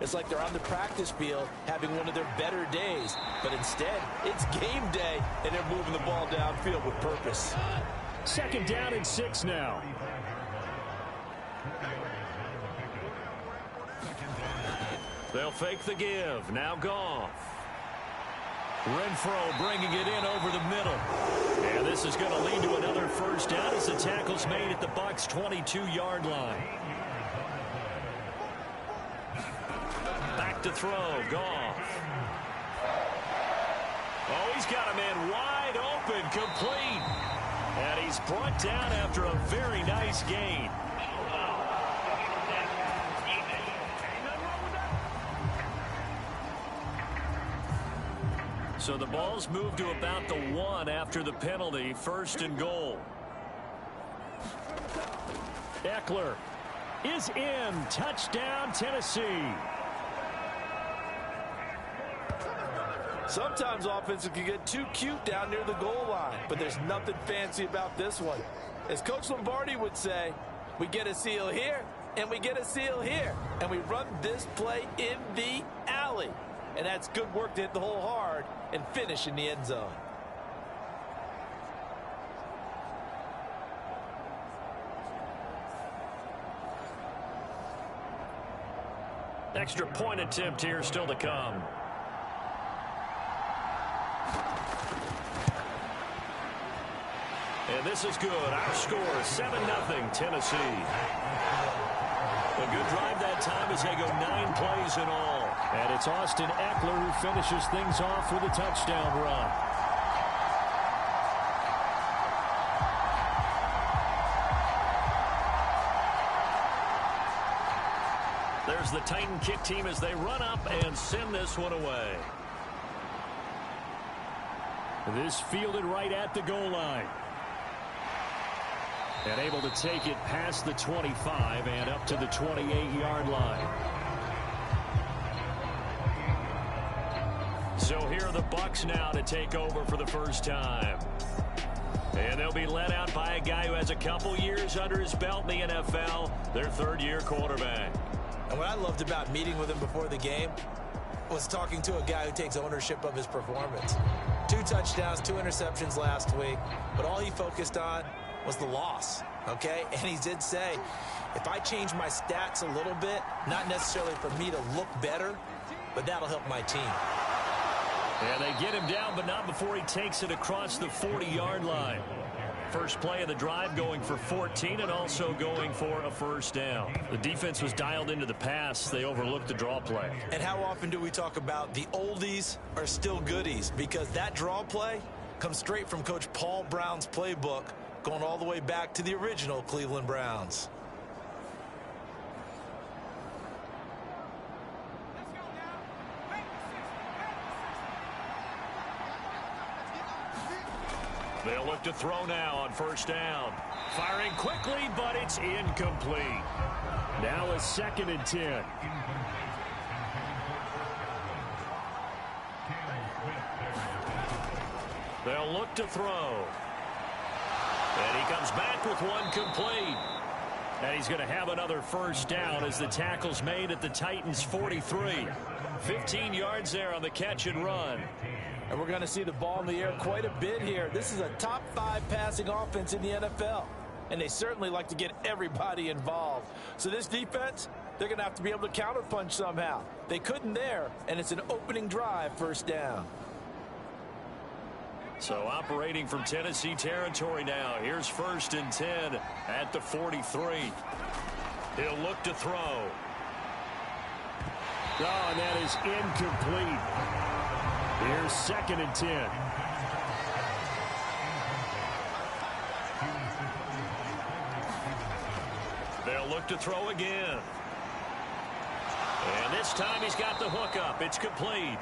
It's like they're on the practice field having one of their better days. But instead, it's game day, and they're moving the ball downfield with purpose. 2nd down and 6 now. They'll fake the give. Now Goff. Renfro bringing it in over the middle. And this is going to lead to another 1st down as the tackle's made at the Bucs' 22-yard line. Back to throw. Goff. Oh, he's got a man wide open, complete. And he's brought down after a very nice gain. So the ball's moved to about the 1 after the penalty. 1st and goal. Eckler is in. Touchdown, Tennessee. Sometimes offenses can get too cute down near the goal line, but there's nothing fancy about this one. As Coach Lombardi would say, we get a seal here, and we get a seal here, and we run this play in the alley. And that's good work to hit the hole hard and finish in the end zone. Extra point attempt here still to come. And this is good. Our score, 7-0 Tennessee. A good drive that time as they go 9 plays in all. And it's Austin Eckler who finishes things off with a touchdown run. There's the Titan kick team as they run up and send this one away. This fielded right at the goal line. And able to take it past the 25 and up to the 28-yard line. So here are the Bucs now to take over for the first time. And they'll be led out by a guy who has a couple years under his belt in the NFL, their 3rd-year quarterback. And what I loved about meeting with him before the game was talking to a guy who takes ownership of his performance. 2 touchdowns, 2 interceptions last week, but all he focused on was the loss, okay? And he did say, if I change my stats a little bit, not necessarily for me to look better, but that'll help my team. And they get him down, but not before he takes it across the 40-yard line. First play of the drive going for 14 and also going for a 1st down. The defense was dialed into the pass. They overlooked the draw play. And how often do we talk about the oldies are still goodies? Because that draw play comes straight from Coach Paul Brown's playbook, going all the way back to the original Cleveland Browns. They'll look to throw now on 1st down. Firing quickly, but it's incomplete. Now a 2nd and 10. They'll look to throw. And he comes back with one complete. And he's going to have another 1st down as the tackle's made at the Titans' 43. 15 yards there on the catch and run. And we're going to see the ball in the air quite a bit here. This is a top 5 passing offense in the NFL. And they certainly like to get everybody involved. So this defense, they're going to have to be able to counterpunch somehow. They couldn't there, and it's an opening drive 1st down. So operating from Tennessee territory now. Here's 1st and 10 at the 43. He'll look to throw. Oh, and that is incomplete. Here's 2nd and 10. They'll look to throw again. And this time he's got the hook up. It's complete.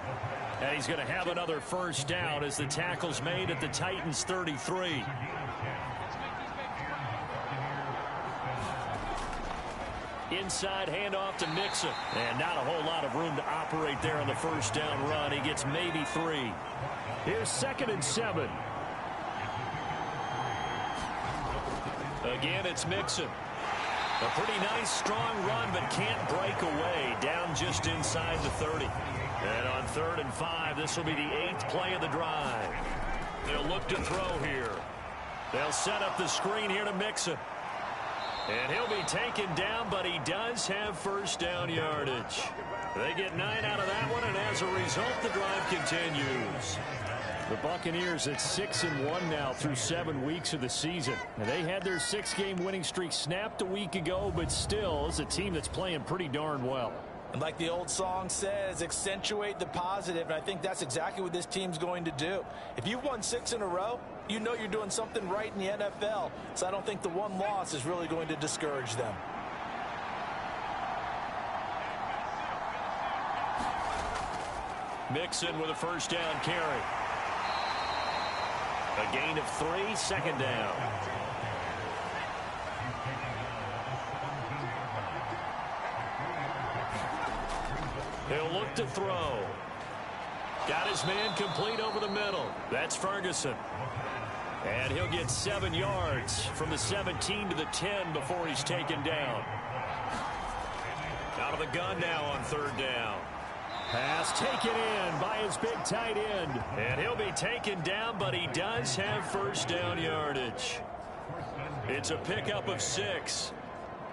And he's going to have another 1st down as the tackle's made at the Titans' 33. Inside handoff to Mixon. And not a whole lot of room to operate there on the 1st down run. He gets maybe 3. Here's 2nd and 7. Again, it's Mixon. A pretty nice, strong run, but can't break away. Down just inside the 30. And on 3rd and 5, this will be the 8th play of the drive. They'll look to throw here. They'll set up the screen here to Mixon. And he'll be taken down, but he does have first down yardage. They get 9 out of that one, and as a result, the drive continues. The Buccaneers at 6-1 now through 7 weeks of the season. And they had their 6-game winning streak snapped a week ago, but still is a team that's playing pretty darn well. And like the old song says, accentuate the positive, and I think that's exactly what this team's going to do. If you've won 6 in a row, you know you're doing something right in the NFL. So I don't think the one loss is really going to discourage them. Mixon with a first down carry. A gain of 3, 2nd down. He'll look to throw. Got his man complete over the middle. That's Ferguson. And he'll get 7 yards from the 17 to the 10 before he's taken down. Out of the gun now on 3rd down. Pass taken in by his big tight end. And he'll be taken down, but he does have first down yardage. It's a pickup of 6.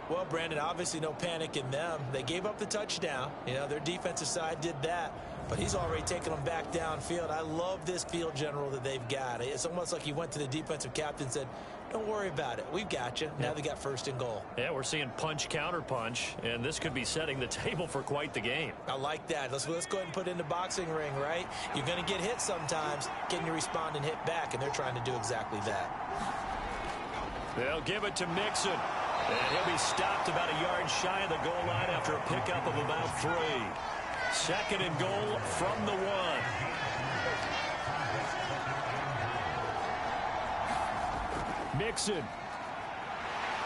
Well, Brandon, obviously no panic in them. They gave up the touchdown. You know, their defensive side did that. But he's already taken them back downfield. I love this field general that they've got. It's almost like he went to the defensive captain and said, don't worry about it. We've got you. Now they got 1st and goal. Yeah, we're seeing punch, counter punch, and this could be setting the table for quite the game. I like that. Let's go ahead and put it in the boxing ring, right? You're going to get hit sometimes. Can you respond and hit back? And they're trying to do exactly that. They'll give it to Mixon. And he'll be stopped about a yard shy of the goal line after a pickup of about 3. 2nd and goal from the 1. Mixon.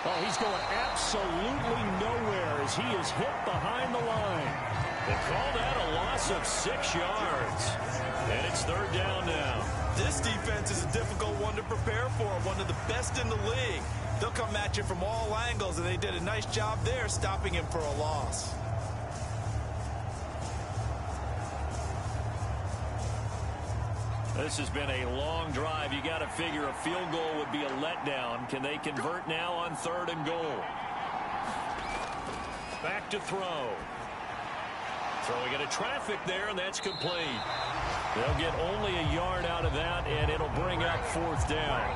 Oh, he's going absolutely nowhere as he is hit behind the line. They call that a loss of 6 yards. And it's 3rd down now. This defense is a difficult one to prepare for, one of the best in the league. They'll come at you from all angles, and they did a nice job there stopping him for a loss. This has been a long drive. You got to figure a field goal would be a letdown. Can they convert now on 3rd and goal? Back to throw. Throwing into traffic there, and that's complete. They'll get only a yard out of that, and it'll bring up 4th down.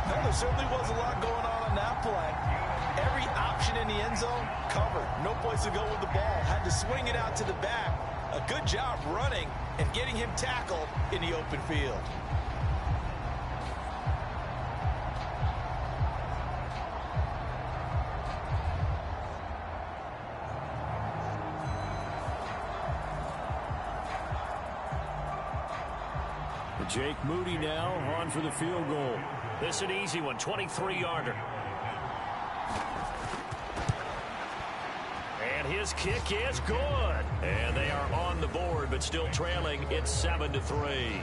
Well, there certainly was a lot going on that play. Every option in the end zone covered. No place to go with the ball. Had to swing it out to the back. A good job running and getting him tackled in the open field. Jake Moody now on for the field goal. This an easy one, 23-yarder. And his kick is good. And they are on the board, but still trailing. It's 7-3.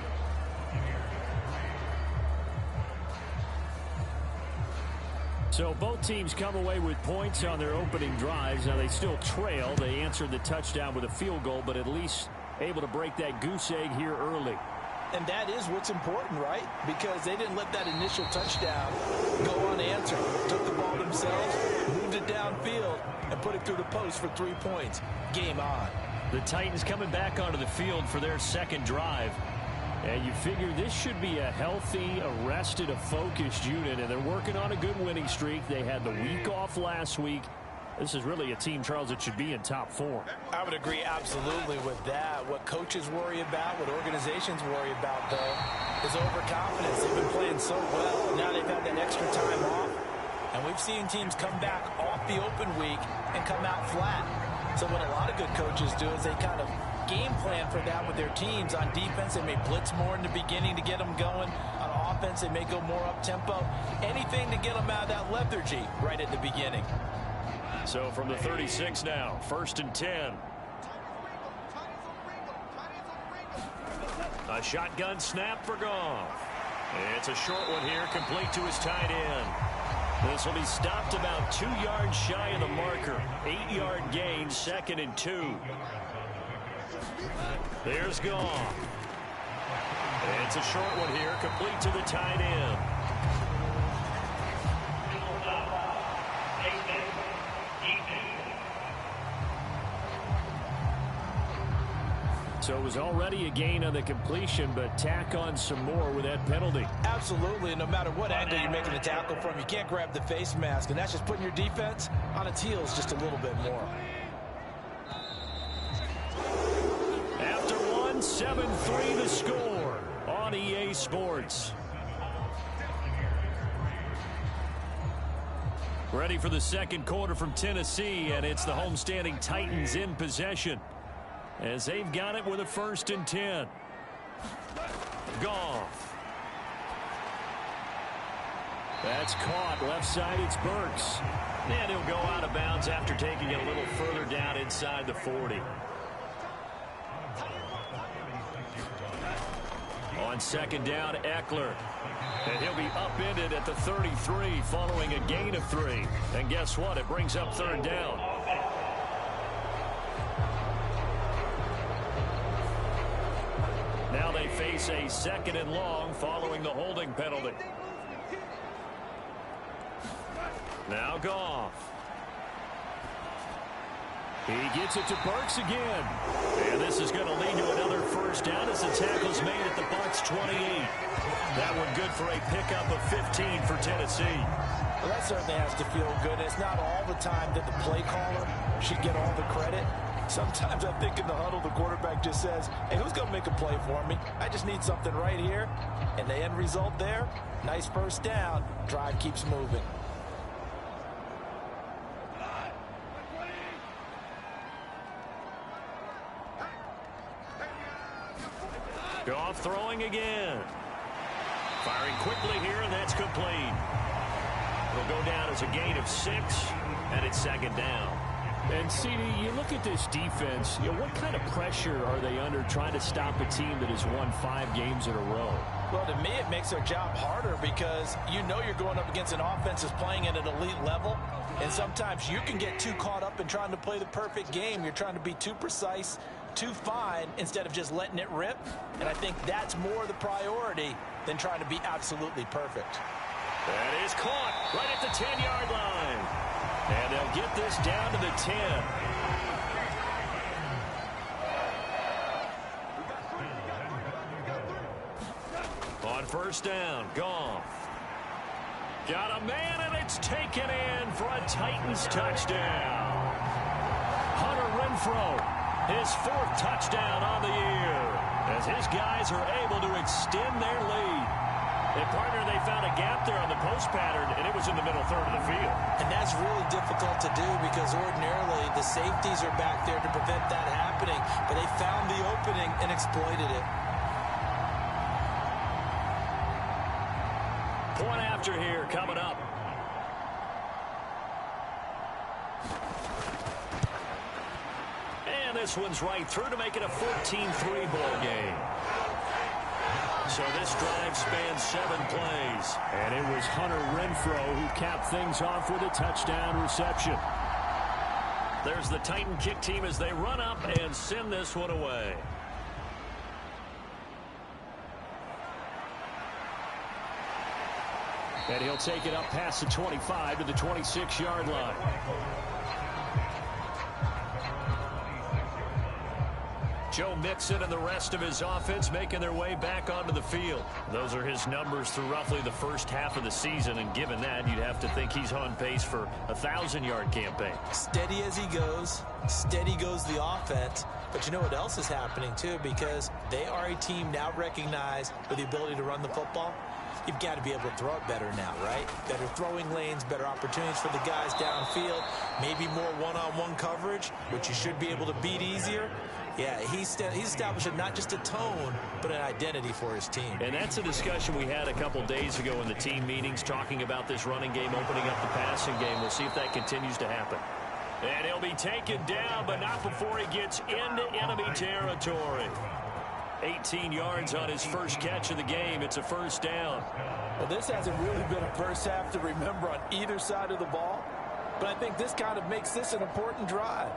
So both teams come away with points on their opening drives. Now they still trail. They answered the touchdown with a field goal, but at least able to break that goose egg here early. And that is what's important, right? Because they didn't let that initial touchdown go unanswered. Took the ball themselves, moved it downfield, and put it through the post for 3 points. Game on. The Titans coming back onto the field for their 2nd drive. And you figure this should be a healthy, arrested, a focused unit. And they're working on a good winning streak. They had the week off last week. This is really a team, Charles, that should be in top form. I would agree absolutely with that. What coaches worry about, what organizations worry about, though, is overconfidence. They've been playing so well. Now they've had that extra time off. And we've seen teams come back off the open week and come out flat. So what a lot of good coaches do is they kind of game plan for that with their teams. On defense, they may blitz more in the beginning to get them going. On offense, they may go more up-tempo. Anything to get them out of that lethargy right at the beginning. So from the 36 now, 1st and 10. A shotgun snap for Goff. It's a short one here, complete to his tight end. This will be stopped about 2 yards shy of the marker. 8-yard gain, 2nd and 2. There's Goff. It's a short one here, complete to the tight end. So it was already a gain on the completion, but tack on some more with that penalty. Absolutely, and no matter what angle you're making the tackle from, you can't grab the face mask, and that's just putting your defense on its heels just a little bit more. After one, 7-3 the score on EA Sports. Ready for the second quarter from Tennessee, and it's the homestanding Titans in possession, as they've got it with a 1st and 10. Goff. That's caught. Left side, it's Burks. And he'll go out of bounds after taking it a little further down inside the 40. On 2nd down, Eckler. And he'll be upended at the 33 following a gain of 3. And guess what? It brings up 3rd down. Now they face a 2nd and long following the holding penalty. Now Goff. He gets it to Burks again. And this is going to lead to another 1st down as the tackle's made at the Bucs 28. That one good for a pickup of 15 for Tennessee. Well, that certainly has to feel good. It's not all the time that the play caller should get all the credit. Sometimes I think in the huddle, the quarterback just says, hey, who's going to make a play for me? I just need something right here. And the end result there, nice 1st down. Drive keeps moving. Goff throwing again. Firing quickly here, and that's complete. It'll go down as a gain of 6, and it's 2nd down. And, CD, you look at this defense, what kind of pressure are they under trying to stop a team that has won 5 games in a row? Well, to me, it makes their job harder because you know you're going up against an offense that's playing at an elite level, and sometimes you can get too caught up in trying to play the perfect game. You're trying to be too precise, too fine, instead of just letting it rip, and I think that's more the priority than trying to be absolutely perfect. That is caught right at the 10-yard line. And they'll get this down to the 10. On 1st down, Goff. Got a man, and it's taken in for a Titans touchdown. Hunter Renfrow, his 4th touchdown on the year, as his guys are able to extend their lead. And, partner, they found a gap there on the post pattern, and it was in the middle 3rd of the field. And that's really difficult to do because ordinarily the safeties are back there to prevent that happening. But they found the opening and exploited it. Point after here coming up. And this one's right through to make it a 14-3 ball game. So this drive spans 7 plays. And it was Hunter Renfrow who capped things off with a touchdown reception. There's the Titan kick team as they run up and send this one away. And he'll take it up past the 25 to the 26-yard line. Joe Mixon and the rest of his offense making their way back onto the field. Those are his numbers through roughly the 1st half of the season, and given that, you'd have to think he's on pace for a 1,000-yard campaign. Steady as he goes, steady goes the offense. But you know what else is happening, too, because they are a team now recognized with the ability to run the football. You've got to be able to throw it better now, right? Better throwing lanes, better opportunities for the guys downfield, maybe more one-on-one coverage, which you should be able to beat easier. Yeah, he's establishing not just a tone, but an identity for his team. And that's a discussion we had a couple days ago in the team meetings, talking about this running game opening up the passing game. We'll see if that continues to happen. And he'll be taken down, but not before he gets into enemy territory. 18 yards on his first catch of the game. It's a 1st down. Well, this hasn't really been a first half to remember on either side of the ball, but I think this kind of makes this an important drive.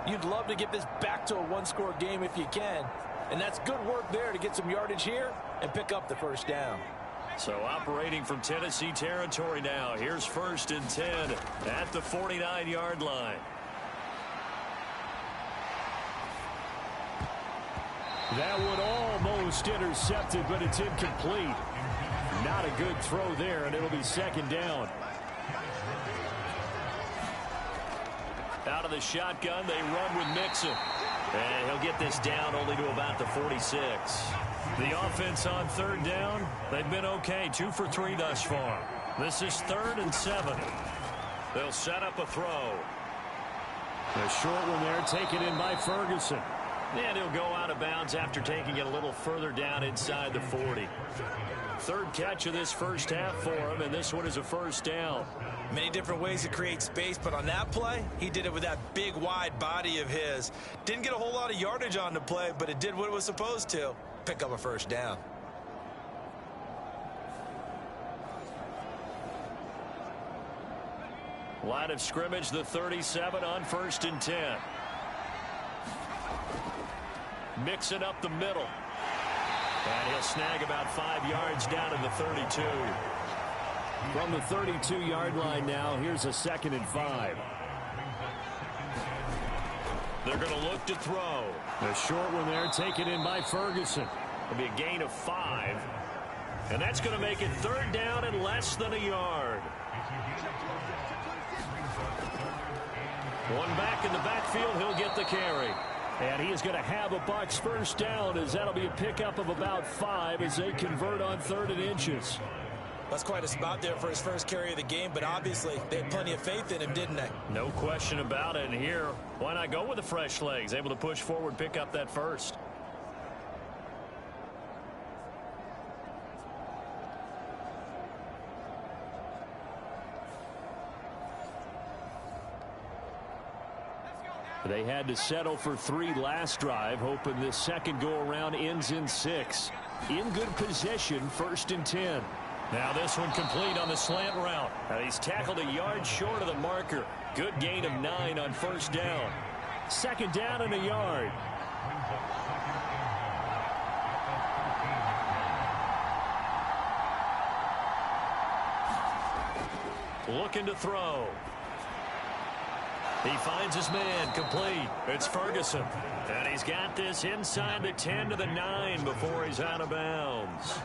You'd love to get this back to a one-score game if you can, and that's good work there to get some yardage here and pick up the first down. So operating from Tennessee territory now. Here's 1st and 10 at the 49-yard line. That one almost intercepted, but it's incomplete. Not a good throw there, and it'll be 2nd down. Out of the shotgun, they run with Mixon. And he'll get this down only to about the 46. The offense on 3rd down, they've been okay. 2 for 3 thus far. This is 3rd and 7. They'll set up a throw. A short one there, taken in by Ferguson. And he'll go out of bounds after taking it a little further down inside the 40. 3rd catch of this first half for him, and this one is a 1st down. Many different ways to create space, but on that play, he did it with that big, wide body of his. Didn't get a whole lot of yardage on the play, but it did what it was supposed to. Pick up a 1st down. Line of scrimmage, the 37 on 1st and 10. Mixing up the middle. And he'll snag about 5 yards down to the 32. From the 32-yard line now, here's a 2nd and 5. They're going to look to throw. The short one there, taken in by Ferguson. It'll be a gain of 5. And that's going to make it 3rd down and less than a yard. One back in the backfield, he'll get the carry. And he is going to have a Bucs 1st down, as that'll be a pickup of about 5 as they convert on 3rd and inches. That's quite a spot there for his first carry of the game, but obviously they had plenty of faith in him, didn't they? No question about it. And here, why not go with the fresh legs? Able to push forward, pick up that 1st. They had to settle for 3 last drive, hoping this second go-around ends in 6. In good position, 1st and 10. Now this one complete on the slant route. And he's tackled a yard short of the marker. Good gain of 9 on 1st down. 2nd down and a yard. Looking to throw. He finds his man, complete. It's Ferguson. And he's got this inside the 10 to the 9 before he's out of bounds.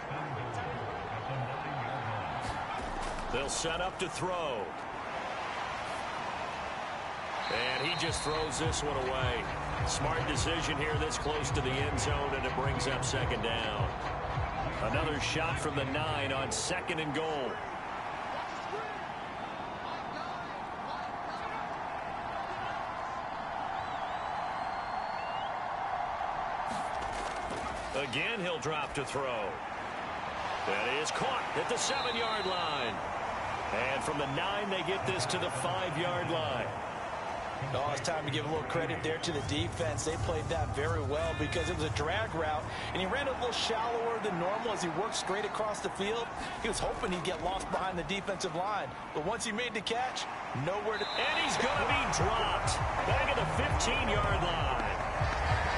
They'll set up to throw. And he just throws this one away. Smart decision here this close to the end zone, and it brings up 2nd down. Another shot from the 9 on 2nd and goal. Again, he'll drop to throw. That is caught at the 7-yard line. And from the 9, they get this to the 5-yard line. Oh, it's time to give a little credit there to the defense. They played that very well because it was a drag route, and he ran a little shallower than normal as he worked straight across the field. He was hoping he'd get lost behind the defensive line, but once he made the catch, nowhere to... And he's going to be dropped back at the 15-yard line.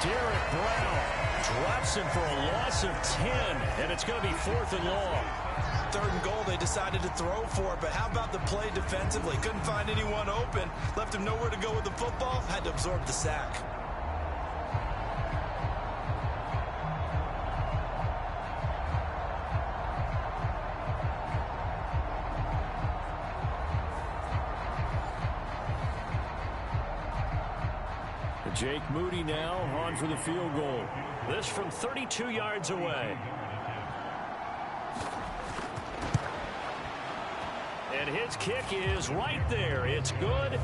Derek Brown drops him for a loss of 10, and it's going to be 4th and long. 3rd and goal, they decided to throw for it, but how about the play defensively? Couldn't find anyone open, left him nowhere to go with the football, had to absorb the sack. Jake Moody now on for the field goal. This from 32 yards away. And his kick is right there. It's good.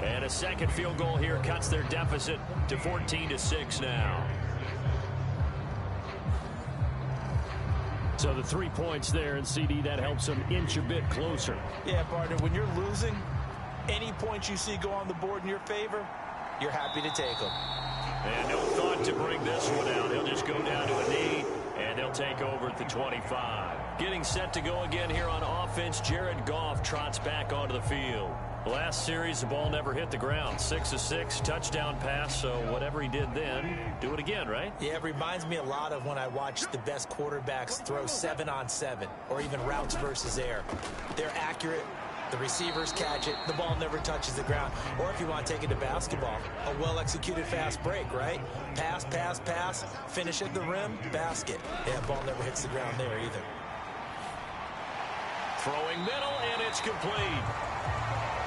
And a second field goal here cuts their deficit to 14-6 now. So the 3 points there, and CD, that helps them inch a bit closer. Yeah, partner, when you're losing, any points you see go on the board in your favor, you're happy to take them. And no thought to bring this one out. He'll just go down to a knee And they'll take over at the 25. Getting set to go again here on offense, Jared Goff trots back onto the field. Last series, the ball never hit the ground. 6 of 6, touchdown pass, so whatever he did then, do it again, right? Yeah, it reminds me a lot of when I watch the best quarterbacks throw 7-on-7 or even routes versus air. They're accurate. The receivers catch it. The ball never touches the ground. Or if you want to take it to basketball, a well-executed fast break, right? Pass, pass, pass, finish at the rim, basket. Yeah, ball never hits the ground there either. Throwing middle, and it's complete.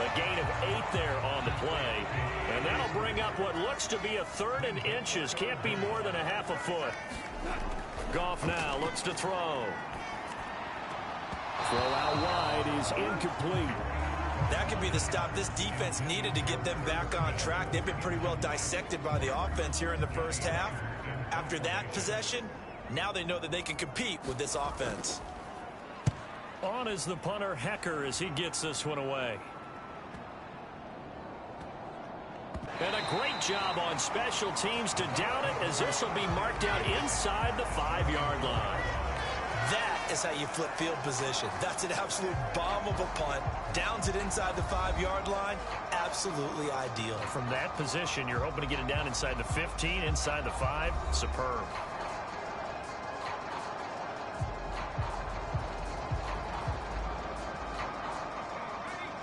A gain of 8 there on the play. And that'll bring up what looks to be a 3rd and inches. Can't be more than a half a foot. Goff now looks to throw. Throw out wide is incomplete. That could be the stop this defense needed to get them back on track. They've been pretty well dissected by the offense here in the first half. After that possession, now they know that they can compete with this offense. On is the punter, Hecker, as he gets this one away. And a great job on special teams to down it, as this will be marked out inside the 5-yard line. That is how you flip field position. That's an absolute bomb of a punt. Downs it inside the 5-yard line. Absolutely ideal. From that position, you're hoping to get it down inside the 15, inside the 5. Superb.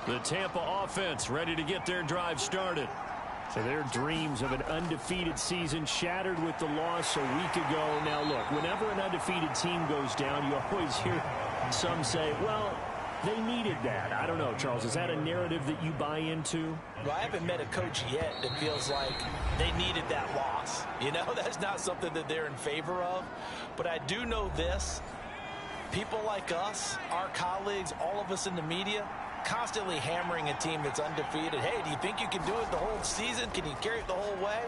The Tampa offense ready to get their drive started. So their dreams of an undefeated season shattered with the loss a week ago. Now, look, whenever an undefeated team goes down, you always hear some say, well, they needed that. I don't know, Charles. Is that a narrative that you buy into? Well, I haven't met a coach yet that feels like they needed that loss. You know, that's not something that they're in favor of. But I do know this. People like us, our colleagues, all of us in the media, constantly hammering a team that's undefeated. Hey, do you think you can do it the whole season? Can you carry it the whole way?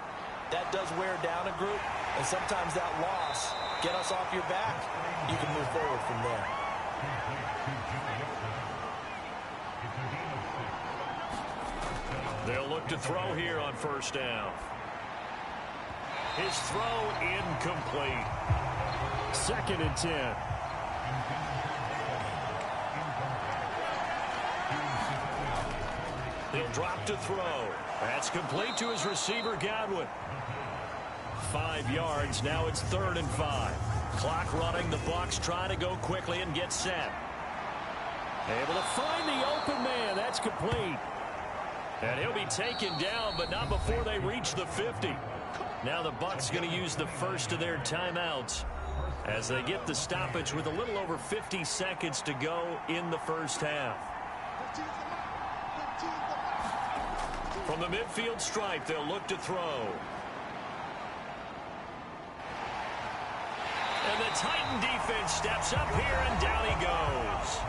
That does wear down a group, and sometimes that loss get us off your back. You can move forward from there. They'll look to throw here on first down. His throw incomplete. 2nd and 10. He'll drop to throw. That's complete to his receiver, Godwin. 5 yards. Now it's 3rd and 5. Clock running. The Bucs trying to go quickly and get set. Able to find the open man. That's complete. And he'll be taken down, but not before they reach the 50. Now the Bucs going to use the first of their timeouts as they get the stoppage with a little over 50 seconds to go in the first half. From the midfield stripe, they'll look to throw. And the Titan defense steps up here, and down he goes.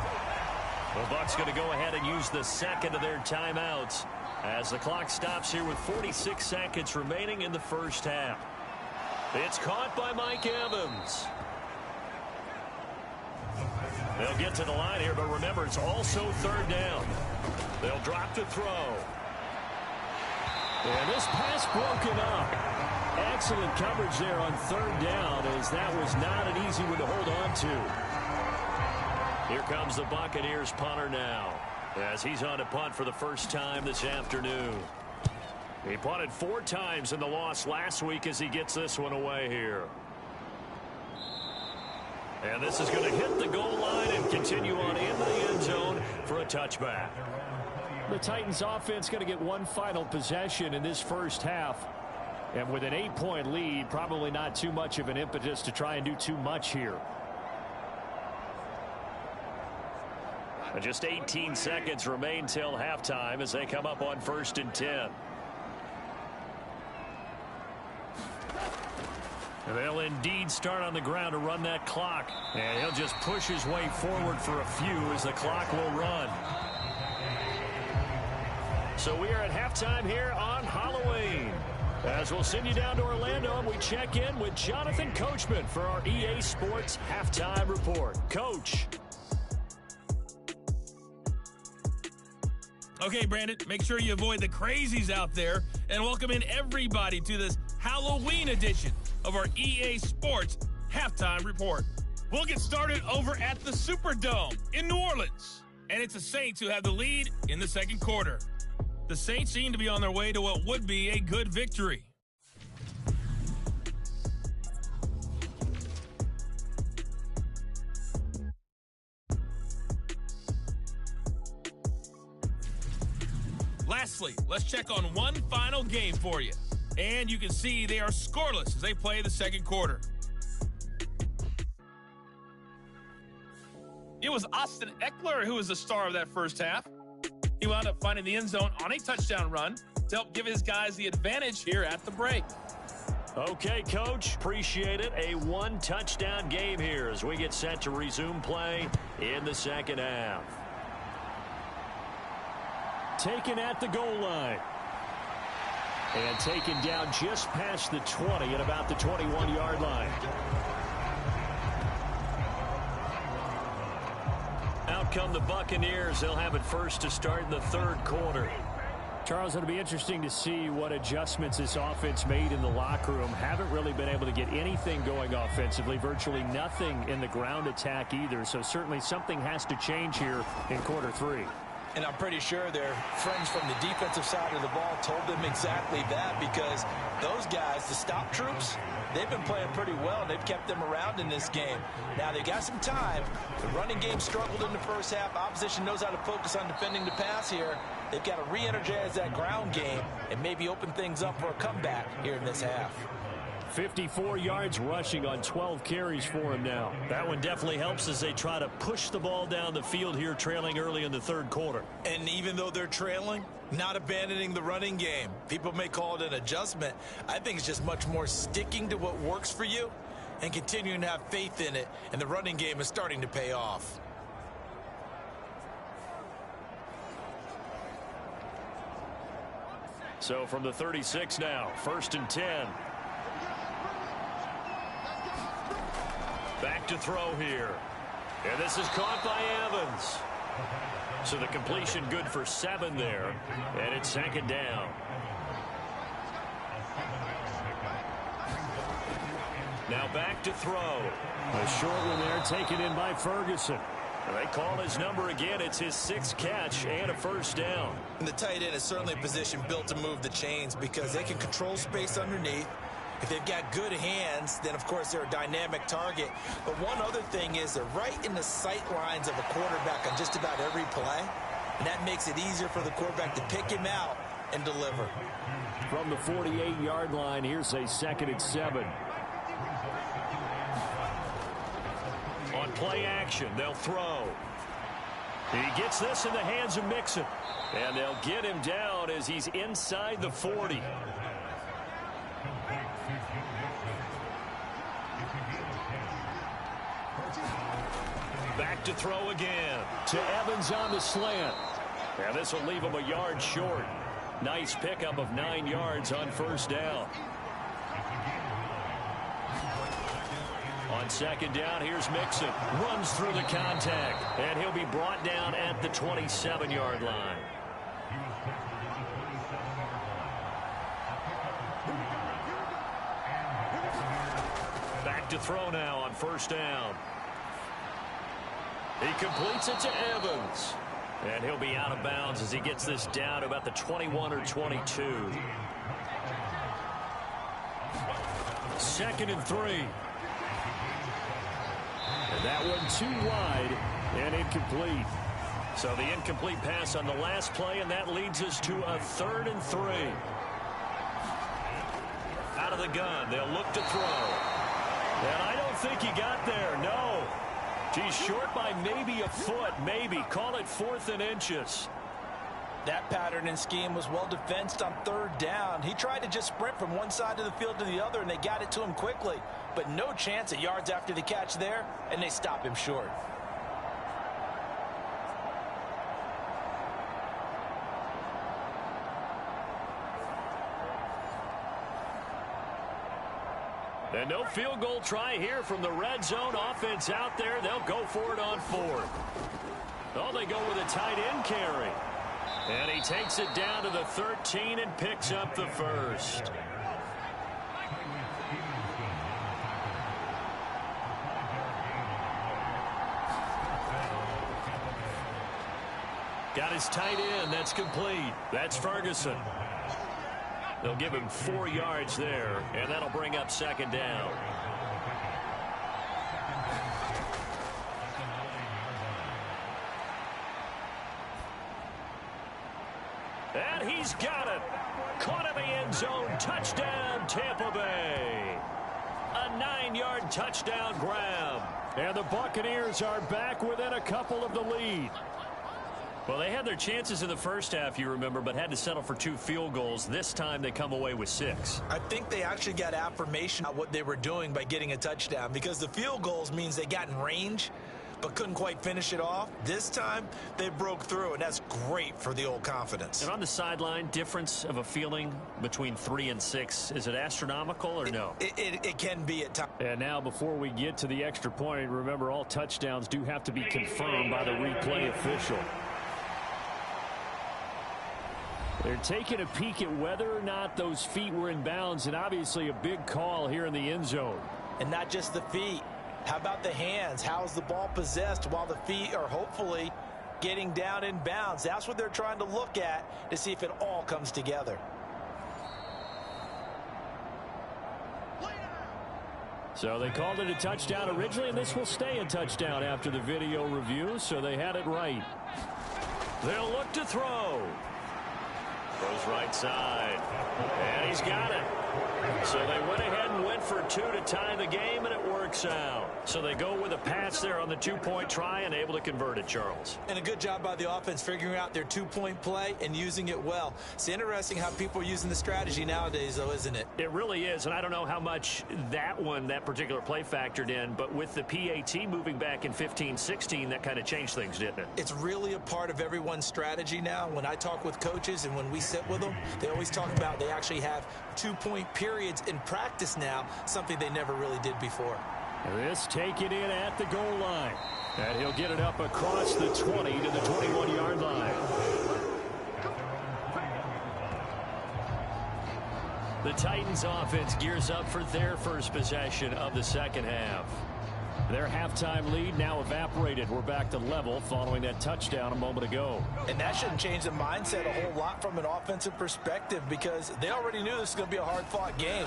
The Bucs going to go ahead and use the second of their timeouts as the clock stops here with 46 seconds remaining in the first half. It's caught by Mike Evans. They'll get to the line here, but remember, it's also 3rd down. They'll drop to throw. And this pass broken up. Excellent coverage there on 3rd down, as that was not an easy one to hold on to. Here comes the Buccaneers punter now, as he's on to punt for the first time this afternoon. He punted 4 times in the loss last week as he gets this one away here. And this is going to hit the goal line and continue on into the end zone for a touchback. The Titans offense going to get one final possession in this first half. And with an 8-point lead, probably not too much of an impetus to try and do too much here. And just 18 seconds remain till halftime as they come up on 1st and 10. And they'll indeed start on the ground to run that clock. And he'll just push his way forward for a few as the clock will run. So we are at halftime here on Halloween. As we'll send you down to Orlando, and we check in with Jonathan Coachman for our EA Sports Halftime Report. Coach. Okay, Brandon, make sure you avoid the crazies out there and welcome in everybody to this Halloween edition of our EA Sports halftime report. We'll get started over at the Superdome in New Orleans. And it's the Saints who have the lead in the second quarter. The Saints seem to be on their way to what would be a good victory. Lastly, let's check on one final game for you. And you can see they are scoreless as they play the second quarter. It was Austin Eckler who was the star of that first half. He wound up finding the end zone on a touchdown run to help give his guys the advantage here at the break. Okay, Coach, appreciate it. A one-touchdown game here as we get set to resume play in the second half. Taken at the goal line. And taken down just past the 20 at about the 21-yard line. Out come the Buccaneers. They'll have it first to start in the third quarter. Charles, it'll be interesting to see what adjustments this offense made in the locker room. Haven't really been able to get anything going offensively. Virtually nothing in the ground attack either. So certainly something has to change here in quarter three. And I'm pretty sure their friends from the defensive side of the ball told them exactly that, because those guys, the stop troops, they've been playing pretty well. They've kept them around in this game. Now, they got some time. The running game struggled in the first half. Opposition knows how to focus on defending the pass here. They've got to re-energize that ground game and maybe open things up for a comeback here in this half. 54 yards rushing on 12 carries for him now. That one definitely helps as they try to push the ball down the field here, trailing early in the third quarter. And even though they're trailing, not abandoning the running game. People may call it an adjustment. I think it's just much more sticking to what works for you and continuing to have faith in it. And the running game is starting to pay off. So from the 36 now, 1st and 10. Back to throw here. And this is caught by Evans. So the completion good for 7 there. And it's second down. Now back to throw. A short one there taken in by Ferguson. And they call his number again. It's his 6th catch and a first down. And the tight end is certainly a position built to move the chains because they can control space underneath. If they've got good hands, then, of course, they're a dynamic target. But one other thing is they're right in the sight lines of a quarterback on just about every play. And that makes it easier for the quarterback to pick him out and deliver. From the 48-yard line, here's a 2nd and 7. On play action, they'll throw. He gets this in the hands of Mixon. And they'll get him down as he's inside the 40. Back to throw again. To Evans on the slant. And this will leave him a yard short. Nice pickup of 9 yards on first down. On second down, here's Mixon. Runs through the contact. And he'll be brought down at the 27-yard line. Back to throw now on first down. He completes it to Evans. And he'll be out of bounds as he gets this down to about the 21 or 22. 2nd and 3. And that one too wide and incomplete. So the incomplete pass on the last play, and that leads us to a 3rd and 3. Out of the gun, they'll look to throw. And I don't think he got there, no. He's short by maybe a foot, maybe. Call it 4th and inches. That pattern and scheme was well defensed on 3rd down. He tried to just sprint from one side of the field to the other, and they got it to him quickly. But no chance at yards after the catch there, and they stop him short. And no field goal try here from the red zone. Offense out there. They'll go for it on 4th. Oh, they go with a tight end carry. And he takes it down to the 13 and picks up the first. Got his tight end. That's complete. That's Ferguson. They'll give him 4 yards there, and that'll bring up second down. And he's got it. Caught in the end zone. Touchdown, Tampa Bay. A 9-yard touchdown grab. And the Buccaneers are back within a couple of the lead. Well, they had their chances in the first half, you remember, but had to settle for 2 field goals. This time they come away with 6. I think they actually got affirmation of what they were doing by getting a touchdown, because the field goals means they got in range but couldn't quite finish it off. This time they broke through, and that's great for the old confidence. And on the sideline, difference of a feeling between 3 and 6, is it astronomical or no? It can be at times. And now before we get to the extra point, remember all touchdowns do have to be confirmed by the replay official. They're taking a peek at whether or not those feet were in bounds, and obviously a big call here in the end zone. And not just the feet. How about the hands? How's the ball possessed while the feet are hopefully getting down in bounds? That's what they're trying to look at to see if it all comes together. So they called it a touchdown originally, and this will stay a touchdown after the video review, so they had it right. They'll look to throw. Goes right side. And he's got it. So they went ahead and went for 2 to tie the game, and it works out. So they go with a pass there on the 2-point try and able to convert it, Charles. And a good job by the offense figuring out their 2-point play and using it well. It's interesting how people are using the strategy nowadays, though, isn't it? It really is, and I don't know how much that particular play factored in, but with the PAT moving back in 15-16, that kind of changed things, didn't it? It's really a part of everyone's strategy now. When I talk with coaches and when we sit with them, they always talk about they actually have 2-point periods in practice now, something they never really did before. This taken in at the goal line. And he'll get it up across the 20 to the 21-yard line. The Titans offense gears up for their first possession of the second half. Their halftime lead now evaporated. We're back to level following that touchdown a moment ago. And that shouldn't change the mindset a whole lot from an offensive perspective, because they already knew this was going to be a hard-fought game.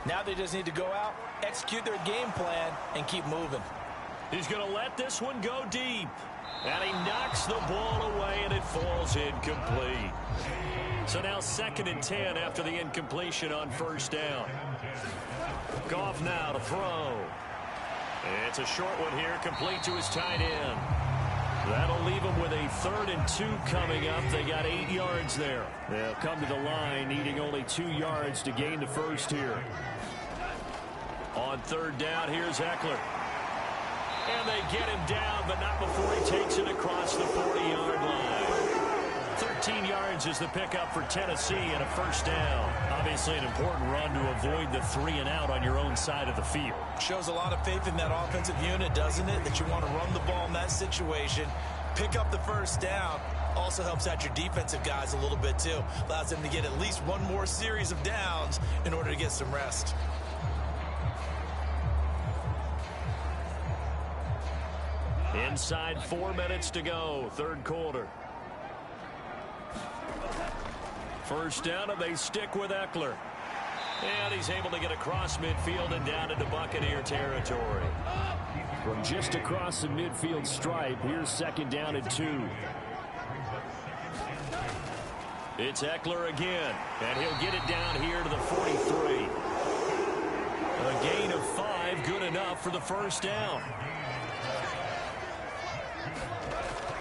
Now they just need to go out, execute their game plan, and keep moving. He's going to let this one go deep. And he knocks the ball away, and it falls incomplete. So now 2nd and 10 after the incompletion on first down. Goff now to throw. It's a short one here, complete to his tight end. That'll leave him with a 3rd and 2 coming up. They got 8 yards there. They'll come to the line, needing only 2 yards to gain the first here. On 3rd down, here's Eckler. And they get him down, but not before he takes it across the 40-yard line. 13 yards is the pickup for Tennessee and a first down. Obviously an important run to avoid the 3-and-out on your own side of the field. Shows a lot of faith in that offensive unit, doesn't it? That you want to run the ball in that situation, pick up the first down. Also helps out your defensive guys a little bit too. Allows them to get at least one more series of downs in order to get some rest. Inside 4 minutes to go, 3rd quarter. First down, and they stick with Eckler. And he's able to get across midfield and down into Buccaneer territory. From just across the midfield stripe, here's 2nd down and 2. It's Eckler again, and he'll get it down here to the 43. A gain of 5, good enough for the first down.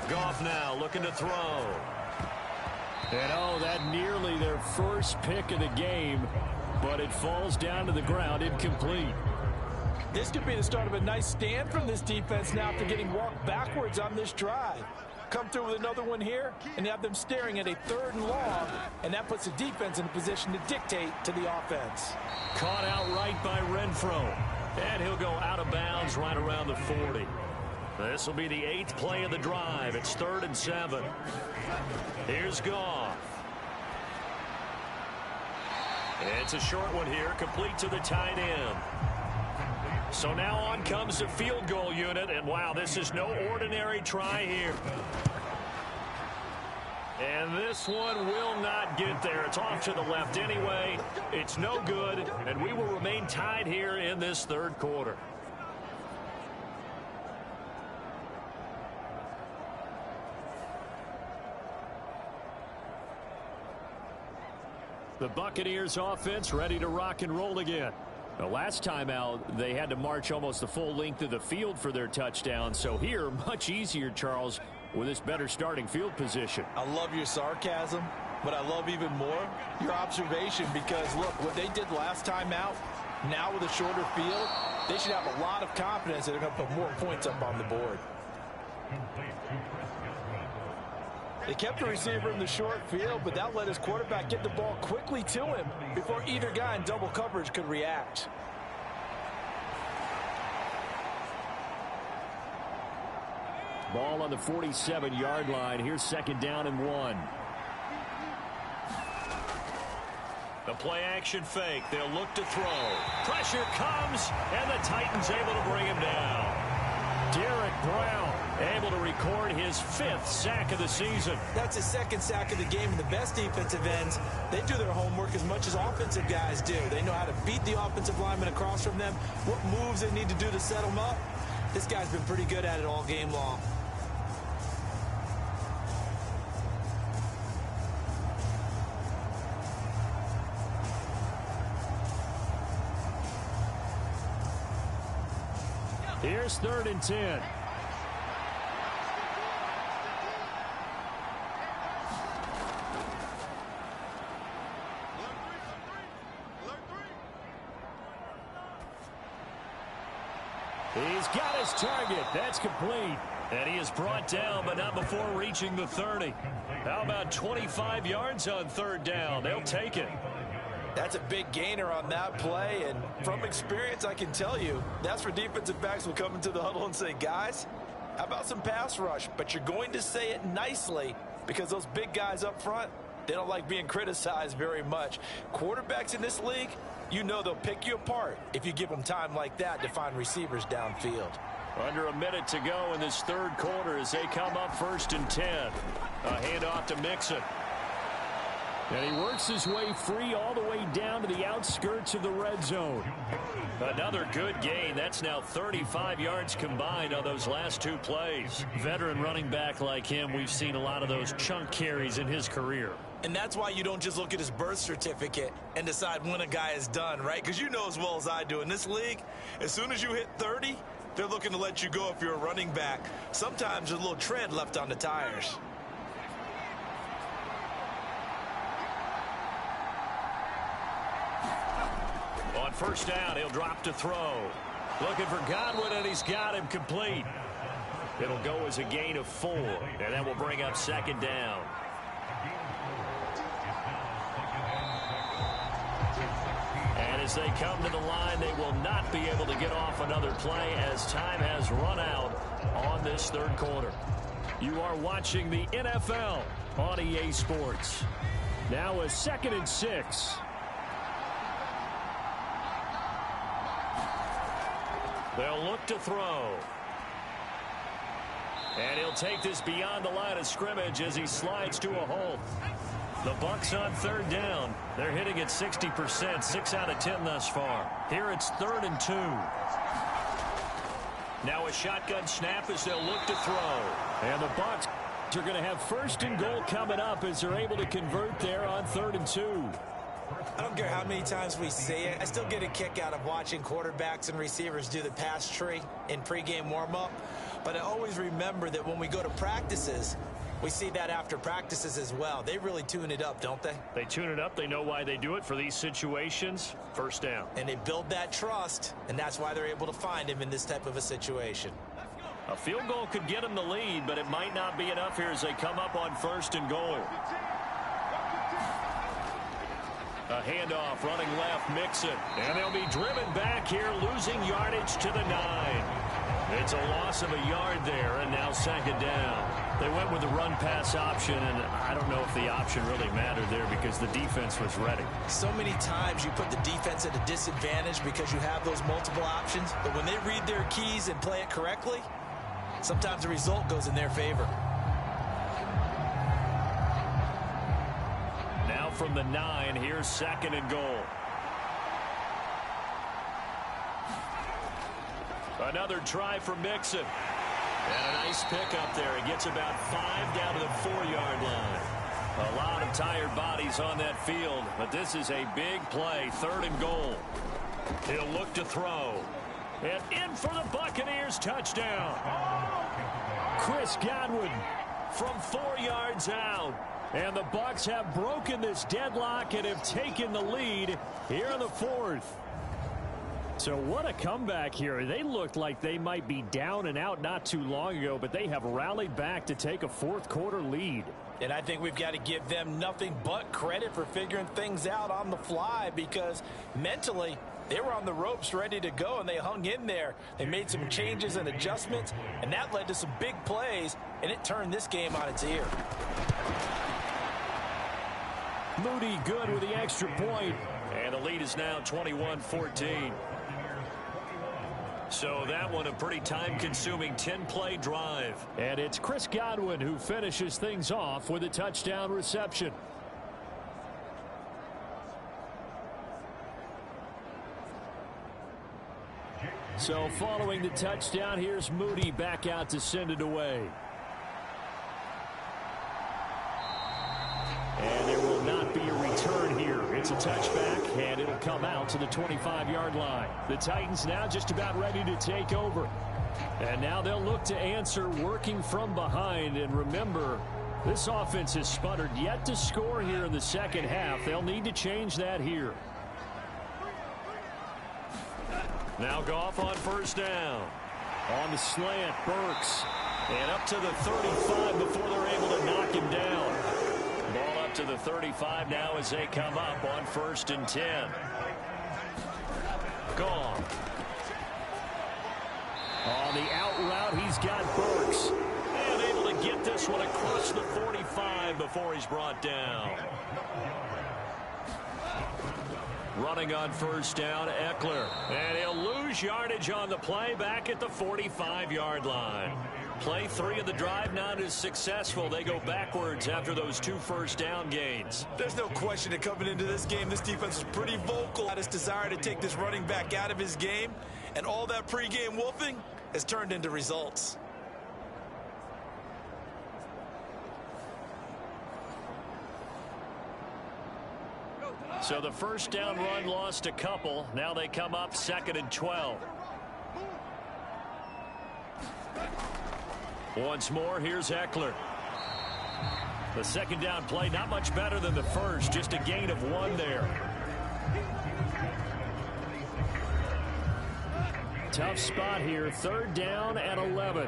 Goff now looking to throw. And oh, that nearly their first pick of the game, but it falls down to the ground incomplete. This could be the start of a nice stand from this defense now after getting walked backwards on this drive. Come through with another one here, and you have them staring at a 3rd and long, and that puts the defense in a position to dictate to the offense. Caught outright by Renfro, and he'll go out of bounds right around the 40. This will be the 8th play of the drive. It's 3rd and 7. Here's Goff. It's a short one here, complete to the tight end. So now on comes the field goal unit, and wow, this is no ordinary try here. And this one will not get there. It's off to the left anyway. It's no good, and we will remain tied here in this third quarter. The Buccaneers offense ready to rock and roll again. The last time out, they had to march almost the full length of the field for their touchdown. So here, much easier, Charles, with this better starting field position. I love your sarcasm, but I love even more your observation because, look, what they did last time out, now with a shorter field, they should have a lot of confidence that they're going to put more points up on the board. They kept the receiver in the short field, but that let his quarterback get the ball quickly to him before either guy in double coverage could react. Ball on the 47-yard line. Here's second down and 1. The play-action fake. They'll look to throw. Pressure comes, and the Titans able to bring him down. Derek Brown able to record his 5th sack of the season. That's his 2nd sack of the game, and the best defensive ends, they do their homework as much as offensive guys do. They know how to beat the offensive lineman across from them, what moves they need to do to set them up. This guy's been pretty good at it all game long. Here's 3rd and 10. He's got his target. That's complete. And he is brought down, but not before reaching the 30. How about 25 yards on 3rd down? They'll take it. That's a big gainer on that play, and from experience, I can tell you, that's where defensive backs will come into the huddle and say, guys, how about some pass rush? But you're going to say it nicely because those big guys up front, they don't like being criticized very much. Quarterbacks in this league, you know they'll pick you apart if you give them time like that to find receivers downfield. Under a minute to go in this third quarter as they come up 1st and 10. A handoff to Mixon. And he works his way free all the way down to the outskirts of the red zone. Another good gain. That's now 35 yards combined on those last 2 plays. Veteran running back like him, we've seen a lot of those chunk carries in his career. And that's why you don't just look at his birth certificate and decide when a guy is done, right? Because you know as well as I do, in this league, as soon as you hit 30, they're looking to let you go if you're a running back. Sometimes there's a little tread left on the tires. On 1st down, he'll drop to throw. Looking for Godwin, and he's got him complete. It'll go as a gain of 4, and that will bring up 2nd down. And as they come to the line, they will not be able to get off another play as time has run out on this third quarter. You are watching the NFL on EA Sports. Now a 2nd and 6. They'll look to throw. And he'll take this beyond the line of scrimmage as he slides to a hole. The Bucs on 3rd down. They're hitting at 60%, 6 out of 10 thus far. Here it's 3rd and 2. Now a shotgun snap as they'll look to throw. And the Bucs are going to have 1st and goal coming up as they're able to convert there on 3rd and 2. I don't care how many times we say it. I still get a kick out of watching quarterbacks and receivers do the pass tree in pregame warm-up. But I always remember that when we go to practices, we see that after practices as well. They really tune it up, don't they? They tune it up. They know why they do it for these situations. 1st down. And they build that trust, and that's why they're able to find him in this type of a situation. A field goal could get them the lead, but it might not be enough here as they come up on 1st and goal. A handoff, running left, Mixon. And they'll be driven back here, losing yardage to the 9. It's a loss of a yard there, and now 2nd down. They went with the run-pass option, and I don't know if the option really mattered there because the defense was ready. So many times you put the defense at a disadvantage because you have those multiple options, but when they read their keys and play it correctly, sometimes the result goes in their favor. from the 9. Here's 2nd and goal. Another try for Mixon. And a nice pickup there. He gets about 5 down to the 4-yard line. A lot of tired bodies on that field, but this is a big play. 3rd and goal. He'll look to throw. And in for the Buccaneers. Touchdown. Chris Godwin from 4 yards out. And the Bucs have broken this deadlock and have taken the lead here in the 4th. So what a comeback here. They looked like they might be down and out not too long ago, but they have rallied back to take a 4th quarter lead. And I think we've got to give them nothing but credit for figuring things out on the fly, because mentally they were on the ropes ready to go, and they hung in there. They made some changes and adjustments, and that led to some big plays, and it turned this game on its ear. Moody good with the extra point, and the lead is now 21-14. So that one a pretty time-consuming 10-play drive. And it's Chris Godwin who finishes things off with a touchdown reception. So following the touchdown, here's Moody back out to send it away. And there will not be a return here. It's a touchback, and it'll come out to the 25-yard line. The Titans now just about ready to take over. And now they'll look to answer working from behind. And remember, this offense has sputtered yet to score here in the second half. They'll need to change that here. Now Goff on 1st down. On the slant, Burks. And up to the 35 before they're able to knock him down. Ball up to the 35 now as they come up on 1st and 10. Gone. On the out route, he's got Burks. And able to get this one across the 45 before he's brought down. Running on 1st down, Eckler. And he'll lose yardage on the play back at the 45-yard line. Play 3 of the drive not as successful. They go backwards after those 2 first down gains. There's no question that coming into this game, this defense is pretty vocal about its desire to take this running back out of his game. And all that pregame wolfing has turned into results. So the 1st down run lost a couple. Now they come up 2nd and 12. Once more, here's Eckler. The 2nd down play, not much better than the first, just a gain of 1 there. Tough spot here, 3rd down and 11.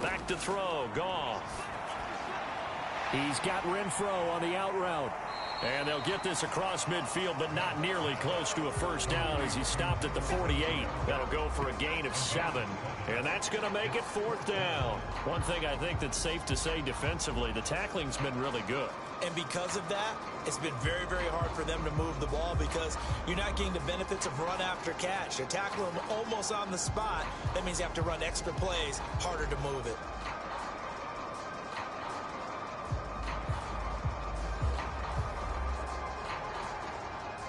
Back to throw, Goff. He's got Renfro on the out route. And they'll get this across midfield, but not nearly close to a 1st down as he stopped at the 48. That'll go for a gain of 7. And that's going to make it 4th down. One thing I think that's safe to say defensively, the tackling's been really good. And because of that, it's been very, very hard for them to move the ball, because you're not getting the benefits of run after catch. You're tackling them almost on the spot. That means you have to run extra plays, harder to move it.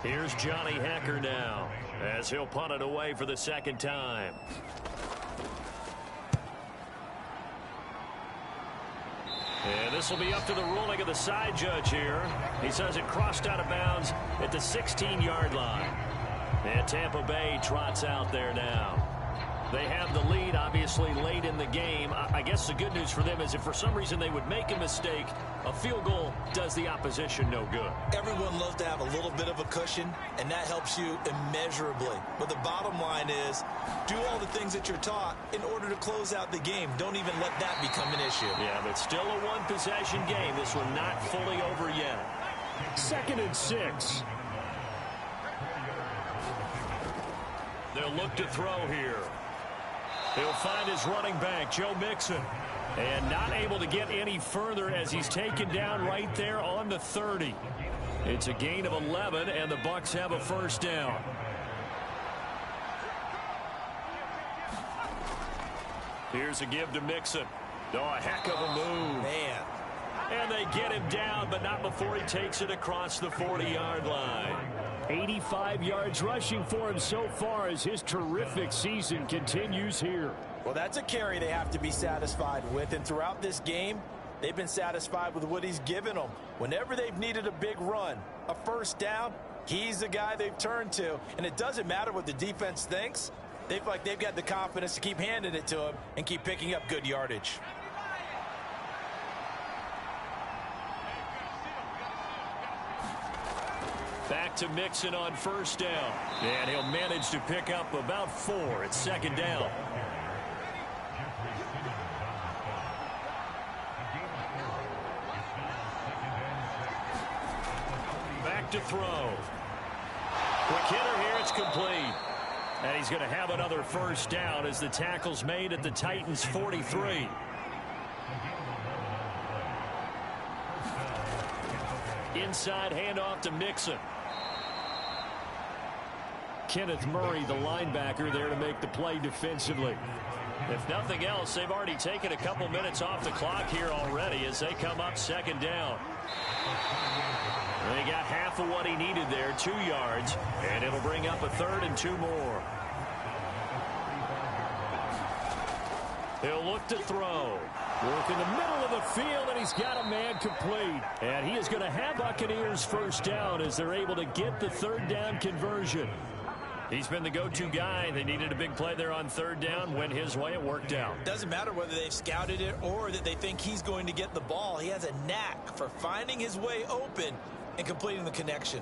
Here's Johnny Hecker now as he'll punt it away for the 2nd time. And this will be up to the ruling of the side judge here. He says it crossed out of bounds at the 16-yard line. And Tampa Bay trots out there now. They have the lead, obviously, late in the game. I guess the good news for them is if for some reason they would make a mistake, a field goal does the opposition no good. Everyone loves to have a little bit of a cushion, and that helps you immeasurably. But the bottom line is, do all the things that you're taught in order to close out the game. Don't even let that become an issue. Yeah, but still a one-possession game. This one not fully over yet. 2nd and 6. They'll look to throw here. He'll find his running back, Joe Mixon. And not able to get any further as he's taken down right there on the 30. It's a gain of 11, and the Bucs have a 1st down. Here's a give to Mixon. Oh, a heck of a move. Man. And they get him down, but not before he takes it across the 40-yard line. 85 yards rushing for him so far as his terrific season continues here. Well, that's a carry they have to be satisfied with. And throughout this game, they've been satisfied with what he's given them. Whenever they've needed a big run, a first down, he's the guy they've turned to. And it doesn't matter what the defense thinks. They feel like they've got the confidence to keep handing it to him and keep picking up good yardage. Back to Mixon on first down. And he'll manage to pick up about 4 at second down. Back to throw. Quick hitter here, it's complete. And he's going to have another first down as the tackle's made at the Titans' 43. Inside handoff to Mixon. Kenneth Murray, the linebacker, there to make the play defensively. If nothing else, they've already taken a couple minutes off the clock here already as they come up second down. They got half of what he needed there, 2 yards, and it'll bring up a 3rd and 2 more. He'll look to throw. Work in the middle of the field, and he's got a man complete. And he is going to have Buccaneers first down as they're able to get the 3rd down conversion. He's been the go-to guy. They needed a big play there on 3rd down. Went his way. It worked out. Doesn't matter whether they've scouted it or that they think he's going to get the ball. He has a knack for finding his way open and completing the connection.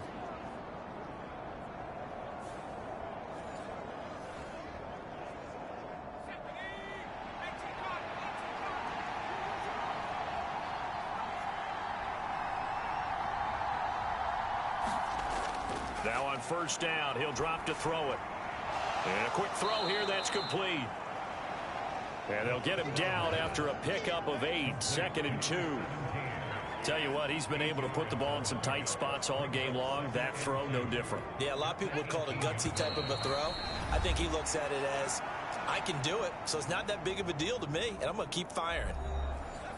Now on first down, he'll drop to throw it. And a quick throw here, that's complete. And they'll get him down after a pickup of 8, 2nd and 2. Tell you what, he's been able to put the ball in some tight spots all game long. That throw, no different. Yeah, a lot of people would call it a gutsy type of a throw. I think he looks at it as, I can do it, so it's not that big of a deal to me, and I'm going to keep firing.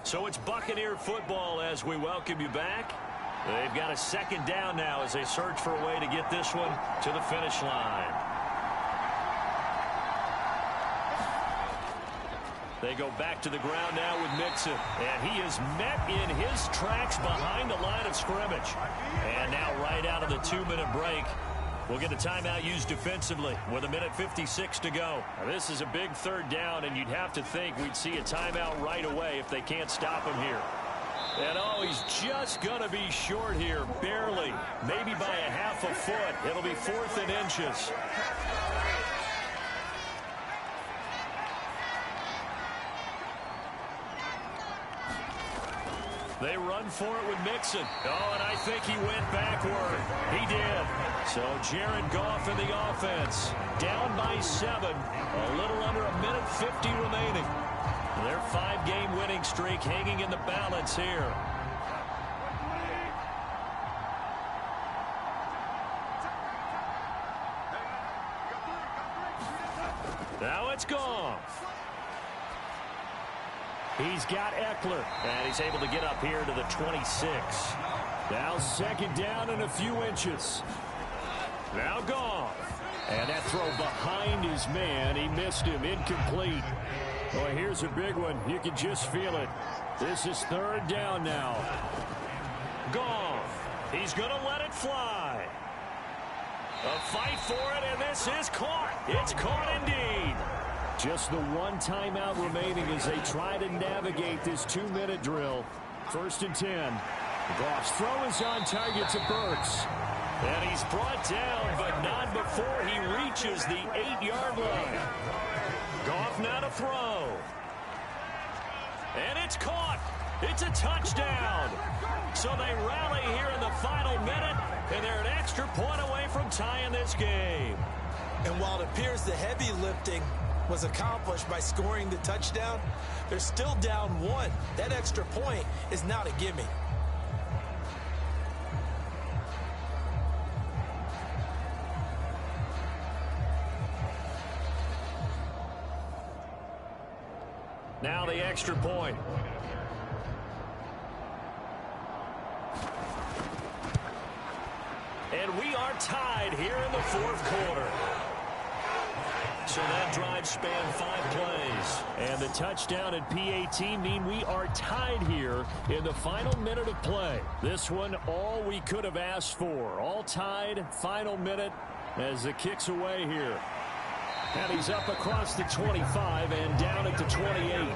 So it's Buccaneer football as we welcome you back. They've got a second down now as they search for a way to get this one to the finish line. They go back to the ground now with Mixon. And he is met in his tracks behind the line of scrimmage. And now right out of the 2-minute break, we'll get a timeout used defensively with 1:56 to go. Now, this is a big 3rd down, and you'd have to think we'd see a timeout right away if they can't stop him here. And, oh, he's just going to be short here, barely, maybe by a half a foot. It'll be 4th and inches. They run for it with Mixon. Oh, and I think he went backward. He did. So Jared Goff in the offense. Down by 7. A little under 1:50 remaining. Their 5-game winning streak hanging in the balance here. Now it's Goff. He's got Eckler, and he's able to get up here to the 26. Now 2nd down and a few inches. Now Goff. And that throw behind his man. He missed him. Incomplete. Boy, here's a big one. You can just feel it. This is 3rd down now. Goff. He's going to let it fly. A fight for it, and this is caught. It's caught indeed. Just the 1 timeout remaining as they try to navigate this 2-minute drill. 1st and 10. Goff's throw is on target to Burks. And he's brought down, but not before he reaches the 8-yard line. Goff now to throw. And it's caught. It's a touchdown. So they rally here in the final minute, and they're an extra point away from tying this game. And while it appears the heavy lifting was accomplished by scoring the touchdown, they're still down 1. That extra point is not a gimme. Now the extra point. And we are tied here in the fourth quarter. So that drive spanned 5 plays. And the touchdown and PAT mean we are tied here in the final minute of play. This one, all we could have asked for. All tied, final minute as the kick's away here. And he's up across the 25 and down at the 28.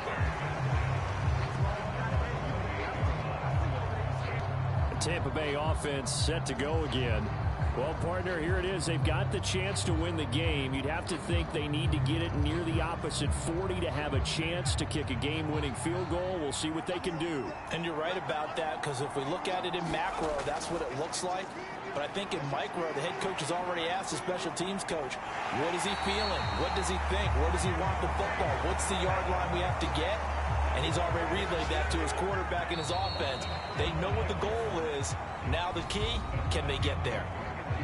The Tampa Bay offense set to go again. Well, partner, here it is. They've got the chance to win the game. You'd have to think they need to get it near the opposite 40 to have a chance to kick a game-winning field goal. We'll see what they can do. And you're right about that, because if we look at it in macro, that's what it looks like. But I think in micro, the head coach has already asked the special teams coach, what is he feeling? What does he think? Where does he want the football? What's the yard line we have to get? And he's already relayed that to his quarterback and his offense. They know what the goal is. Now the key, can they get there?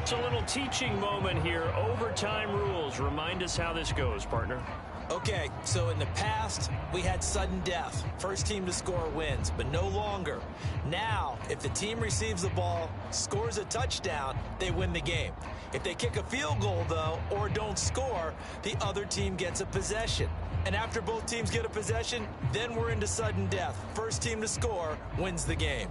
It's a little teaching moment here. Overtime rules. Remind us how this goes, partner. Okay, so in the past, we had sudden death. First team to score wins, but no longer. Now, if the team receives the ball, scores a touchdown, they win the game. If they kick a field goal, though, or don't score, the other team gets a possession. And after both teams get a possession, then we're into sudden death. First team to score wins the game.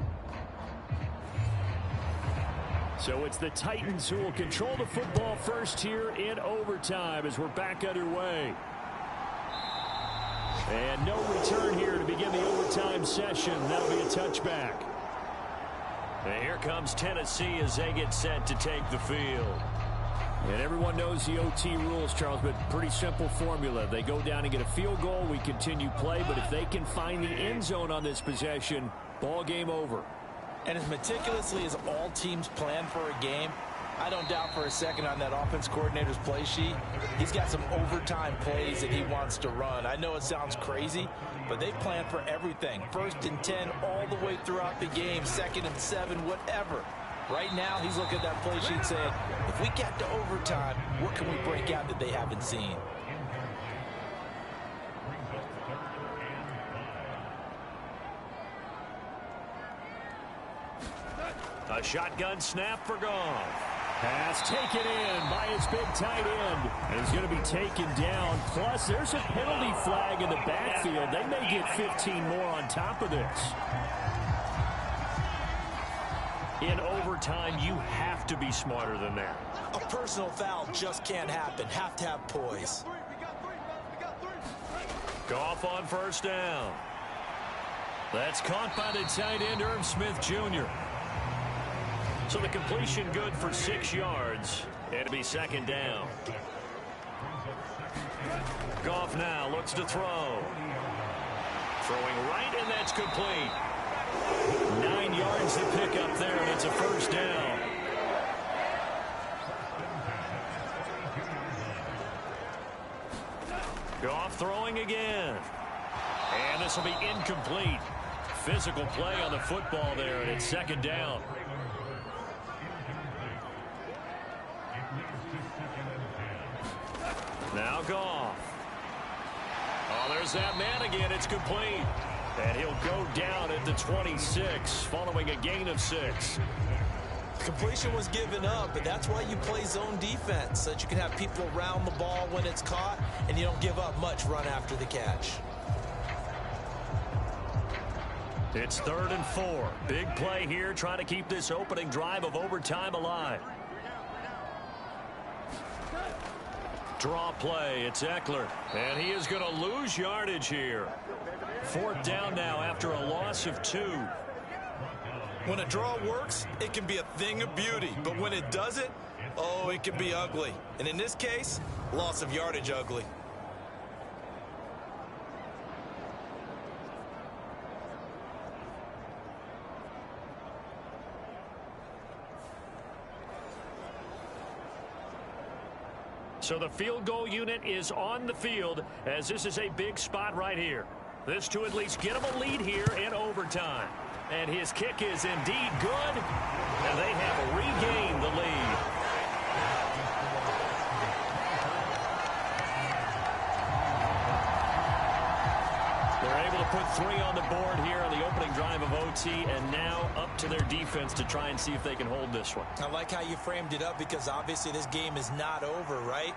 So it's the Titans who will control the football first here in overtime as we're back underway. And no return here to begin the overtime session. That'll be a touchback. And here comes Tennessee as they get set to take the field. And everyone knows the OT rules, Charles, but pretty simple formula. They go down and get a field goal, we continue play, but if they can find the end zone on this possession, ball game over. And as meticulously as all teams plan for a game, I don't doubt for a second on that offense coordinator's play sheet, he's got some overtime plays that he wants to run. I know it sounds crazy, but they plan for everything. 1st and 10 all the way throughout the game, 2nd and 7, whatever. Right now, he's looking at that play sheet saying, if we get to overtime, what can we break out that they haven't seen? A shotgun snap for Goff. Pass taken in by his big tight end. And he's going to be taken down. Plus, there's a penalty flag in the backfield. They may get 15 more on top of this. In overtime, you have to be smarter than that. A personal foul just can't happen. Have to have poise. Goff on 1st down. That's caught by the tight end, Irv Smith Jr. So the completion good for 6 yards. It'll be 2nd down. Goff now looks to throw. Throwing right, and that's complete. 9 yards to pick up there, and it's a 1st down. Goff throwing again. And this will be incomplete. Physical play on the football there, and it's 2nd down. Now Goff. Oh, there's that man again. It's complete. And he'll go down at the 26 following a gain of 6. Completion was given up, but that's why you play zone defense, so that you can have people around the ball when it's caught, and you don't give up much run after the catch. It's 3rd and 4. Big play here, trying to keep this opening drive of overtime alive. Draw play, it's Eckler, and he is going to lose yardage here. 4th down now after a loss of 2. When a draw works, it can be a thing of beauty, but when it doesn't, oh, it can be ugly. And in this case, loss of yardage ugly. So the field goal unit is on the field as this is a big spot right here. This to at least get him a lead here in overtime. And his kick is indeed good. And they have regained the lead. They're able to put 3 on the board here on the opening drive of OT, and now up to their defense to try and see if they can hold this one. I like how you framed it up because obviously this game is not over, right?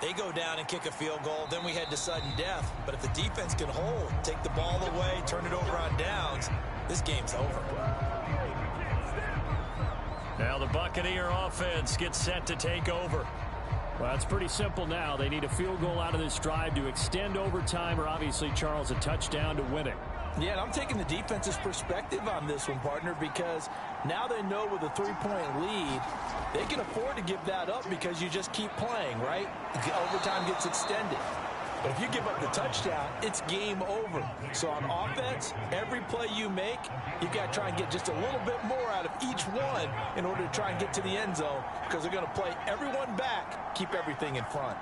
They go down and kick a field goal, then we head to sudden death. But if the defense can hold, take the ball away, turn it over on downs, this game's over. Now the Buccaneer offense gets set to take over. Well, it's pretty simple now. They need a field goal out of this drive to extend overtime or obviously, Charles, a touchdown to win it. Yeah, and I'm taking the defense's perspective on this one, partner, because now they know with a 3-point lead, they can afford to give that up because you just keep playing, right? The overtime gets extended. But if you give up the touchdown, it's game over. So on offense, every play you make, you've got to try and get just a little bit more out of each one in order to try and get to the end zone because they're going to play everyone back, keep everything in front.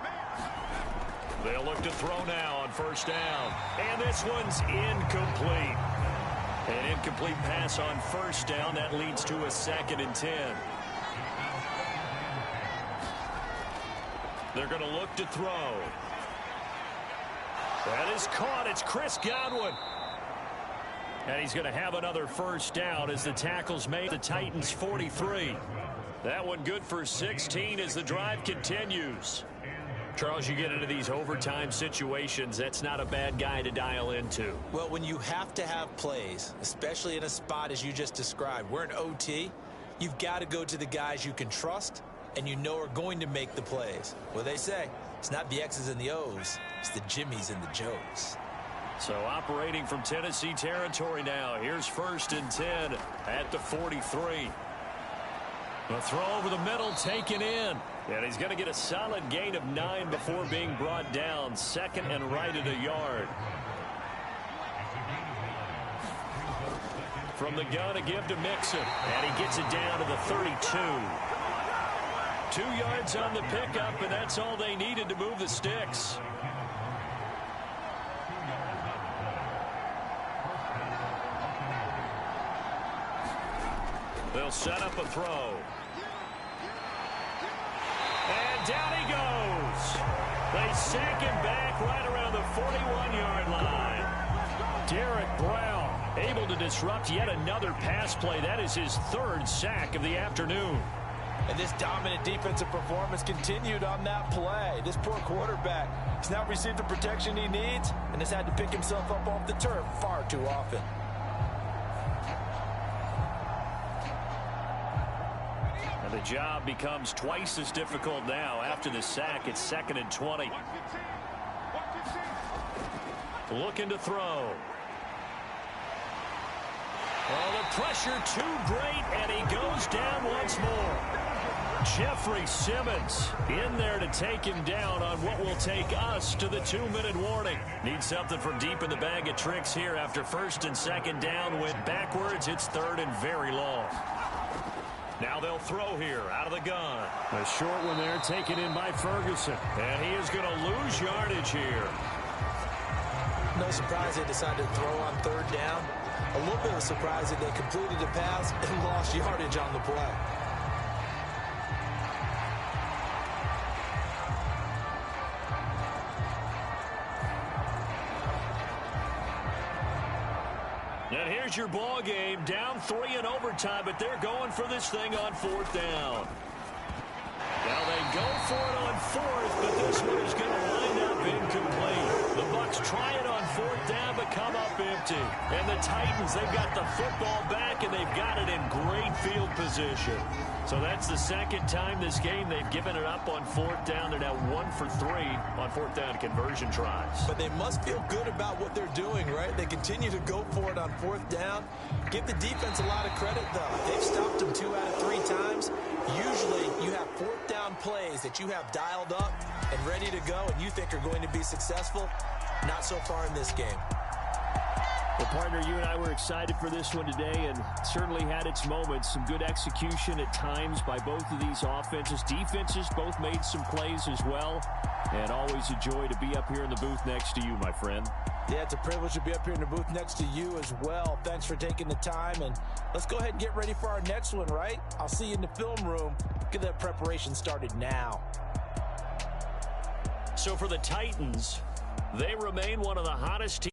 They'll look to throw now on first down. And this one's incomplete. An incomplete pass on first down. That leads to a 2nd and 10. They're going to look to throw. That is caught. It's Chris Godwin. And he's going to have another first down as the tackle's made. The Titans 43. That one good for 16 as the drive continues. Charles, you get into these overtime situations, that's not a bad guy to dial into. Well, when you have to have plays, especially in a spot as you just described, we're in OT, you've got to go to the guys you can trust and you know are going to make the plays. Well, they say it's not the X's and the O's, it's the Jimmies and the Joes. So operating from Tennessee territory now. Here's 1st and 10 at the 43. The throw over the middle taken in. And he's going to get a solid gain of 9 before being brought down. 2nd and right at a yard. From the gun, a give to Mixon. And he gets it down to the 32. 2 yards on the pickup, and that's all they needed to move the sticks. They'll set up a throw. And down he goes. They sack him back right around the 41-yard line. Derek Brown able to disrupt yet another pass play. That is his 3rd sack of the afternoon. And this dominant defensive performance continued on that play. This poor quarterback has now received the protection he needs and has had to pick himself up off the turf far too often. And the job becomes twice as difficult now. After the sack, it's 2nd and 20. Looking to throw. Oh, the pressure too great, and he goes down once more. Jeffrey Simmons in there to take him down on what will take us to the 2-minute warning. Need something from deep in the bag of tricks here after 1st and 2nd down. Went backwards. It's 3rd and very long. Now they'll throw here out of the gun. A short one there taken in by Ferguson. And he is going to lose yardage here. No surprise they decided to throw on 3rd down. A little bit of a surprise that they completed the pass and lost yardage on the play. And here's your ball game, down 3 in overtime, but they're going for this thing on 4th down. Now they go for it on 4th, but this one is going to wind up incomplete. The Bucs try it on 4th down, but come up empty. And the Titans, they've got the football back, and they've got it in great field position. So that's the 2nd time this game they've given it up on 4th down. They're now 1 for 3 on 4th down conversion tries. But they must feel good about what they're doing, right? They continue to go for it on 4th down. Give the defense a lot of credit, though. They've stopped them 2 out of 3 times. Usually you have 4th down plays that you have dialed up and ready to go and you think are going to be successful. Not so far in this game. Well, partner, you and I were excited for this one today and certainly had its moments. Some good execution at times by both of these offenses. Defenses both made some plays as well. And always a joy to be up here in the booth next to you, my friend. Yeah, it's a privilege to be up here in the booth next to you as well. Thanks for taking the time. And let's go ahead and get ready for our next one, right? I'll see you in the film room. Get that preparation started now. So for the Titans, they remain one of the hottest teams.